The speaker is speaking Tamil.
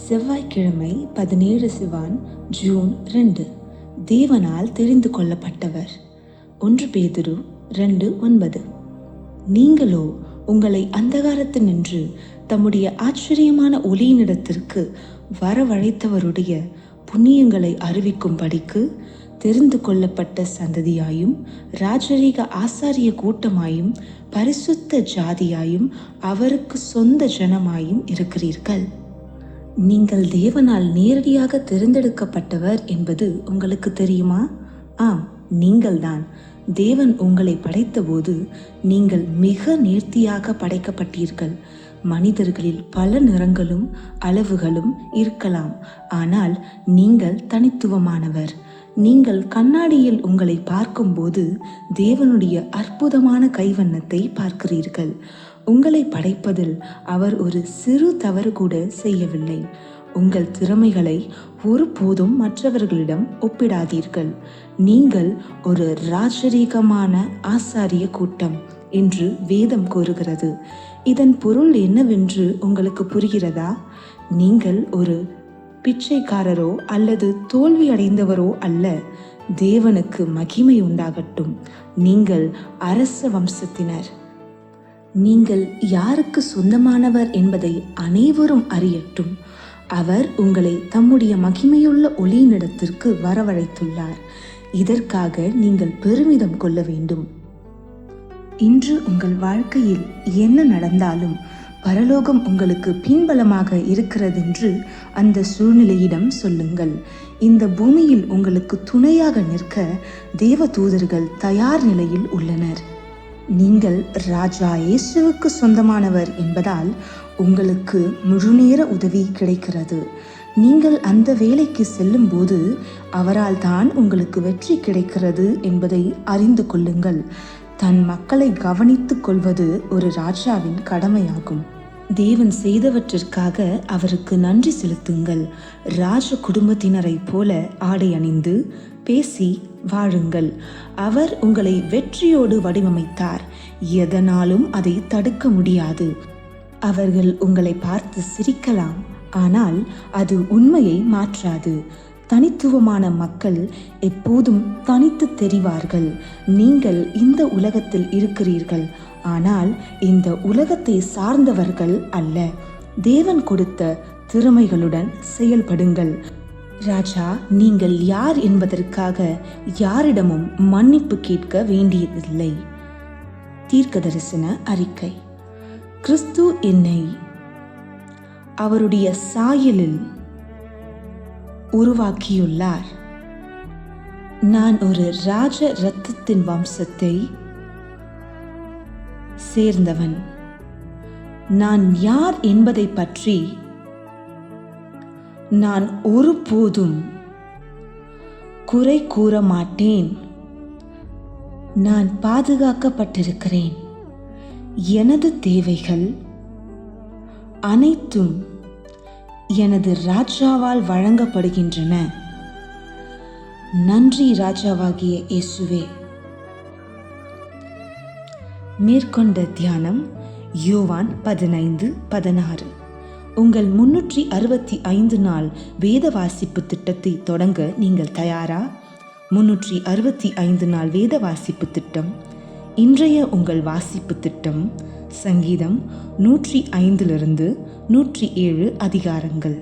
செவ்வாய்க்கிழமை 17 சிவான் ஜூன் 2. தேவனால் தெரிந்து கொள்ளப்பட்டவர். 1 பேதுரு 2:9. நீங்களோ உங்களை அந்தகாரத்தினின்று தம்முடைய ஆச்சரியமான ஒளியினிடத்திற்கு வரவழைத்தவருடைய புண்ணியங்களை அறிவிக்கும்படிக்கு தெரிந்து கொள்ளப்பட்ட சந்ததியாயும் ராஜரீக ஆசாரிய கூட்டமாயும் பரிசுத்த ஜாதியாயும் அவருக்கு சொந்த ஜனமாயும் இருக்கிறீர்கள். நீங்கள் தேவனால் நேரடியாக தேர்ந்தெடுக்கப்பட்டவர் என்பது உங்களுக்கு தெரியுமா? ஆம், நீங்கள்தான். தேவன் உங்களை படைத்தபோது நீங்கள் மிக நேர்த்தியாக படைக்கப்பட்டீர்கள். மனிதர்களில் பல நிறங்களும் அளவுகளும் இருக்கலாம், ஆனால் நீங்கள் தனித்துவமானவர். நீங்கள் கண்ணாடியில் உங்களை பார்க்கும்போது தேவனுடைய அற்புதமான கைவண்ணத்தை பார்க்கிறீர்கள். உங்களை படைப்பதில் அவர் ஒரு சிறு தவறு கூட செய்யவில்லை. உங்கள் திறமைகளை ஒருபோதும் மற்றவர்களிடம் ஒப்பிடாதீர்கள். நீங்கள் ஒரு ராஜரீகமான ஆசாரிய கூட்டம் என்று வேதம் கூறுகிறது. இதன் பொருள் என்னவென்று உங்களுக்கு புரிகிறதா? நீங்கள் ஒரு பிச்சைக்காரரோ அல்லது தோல்வி அடைந்தவரோ அல்ல. தேவனுக்கு மகிமை உண்டாகட்டும். நீங்கள் அரச வம்சத்தினர். நீங்கள் யாருக்கு சொந்தமானவர் என்பதை அனைவரும் அறியட்டும். அவர் உங்களை தம்முடைய மகிமையுள்ள ஒளியினிடத்திற்கு வரவழைத்துள்ளார். இதற்காக நீங்கள் பெருமிதம் கொள்ள வேண்டும். இன்று உங்கள் வாழ்க்கையில் என்ன நடந்தாலும் பரலோகம் உங்களுக்கு பின்பலமாக இருக்கிறதென்று அந்த சூழ்நிலையிடம் சொல்லுங்கள். இந்த பூமியில் உங்களுக்கு துணையாக நிற்க தேவ தூதர்கள் தயார் நிலையில் உள்ளனர். நீங்கள் ராஜா இயேசுவுக்கு சொந்தமானவர் என்பதால் உங்களுக்கு முழுநேர உதவி கிடைக்கிறது. நீங்கள் அந்த வேலைக்கு செல்லும் போது அவரால் தான் உங்களுக்கு வெற்றி கிடைக்கிறது என்பதை அறிந்து கொள்ளுங்கள். தன் மக்களை கவனித்துக் கொள்வது ஒரு ராஜாவின் கடமையாகும். தேவன் செய்தவற்றிற்காக அவருக்கு நன்றி செலுத்துங்கள். ராஜ குடும்பத்தினரை போல ஆடை அணிந்து பேசி வாழுங்கள். அவர் உங்களை வெற்றியோடு வடிவமைத்தார். எதனாலும் அதை தடுக்க முடியாது. அவர்கள் உங்களை பார்த்து சிரிக்கலாம், ஆனால் அது உண்மையை மாற்றாது. தனித்துவமான மக்கள் எப்போதும் தனித்து தெரிவார்கள். நீங்கள் இந்த உலகத்தில் இருக்கிறீர்கள், ஆனால் இந்த உலகத்தை சார்ந்தவர்கள் அல்ல. தேவன் கொடுத்த திறமைகளுடன் செயல்படுங்கள். ராஜா, நீங்கள் யார் என்பதற்காக யாரிடமும் மன்னிப்பு கேட்க வேண்டியதில்லை. தீர்க்கதரிசன அறிக்கை. கிறிஸ்து என்னை அவருடைய சாயலில் உருவாக்கியுள்ளார். நான் ஒரு ராஜ இரத்தத்தின் வம்சத்தை சேர்ந்தவன். நான் யார் என்பதை பற்றி நான் ஒருபோதும் குறை கூற மாட்டேன். நான் பாதுகாக்கப்பட்டிருக்கிறேன். எனது தேவைகள் அனைத்தும் எனது ராஜாவால் வழங்கப்படுகின்றன. நன்றி ராஜாவாகிய இயேசுவே. மேற்கொண்ட தியானம் யோவான் 15:16. உங்கள் 365 நாள் வேத வாசிப்பு திட்டத்தை தொடங்க நீங்கள் தயாரா? 365 நாள் வேத வாசிப்பு திட்டம். இன்றைய உங்கள் வாசிப்பு திட்டம் சங்கீதம் 105 107 அதிகாரங்கள்.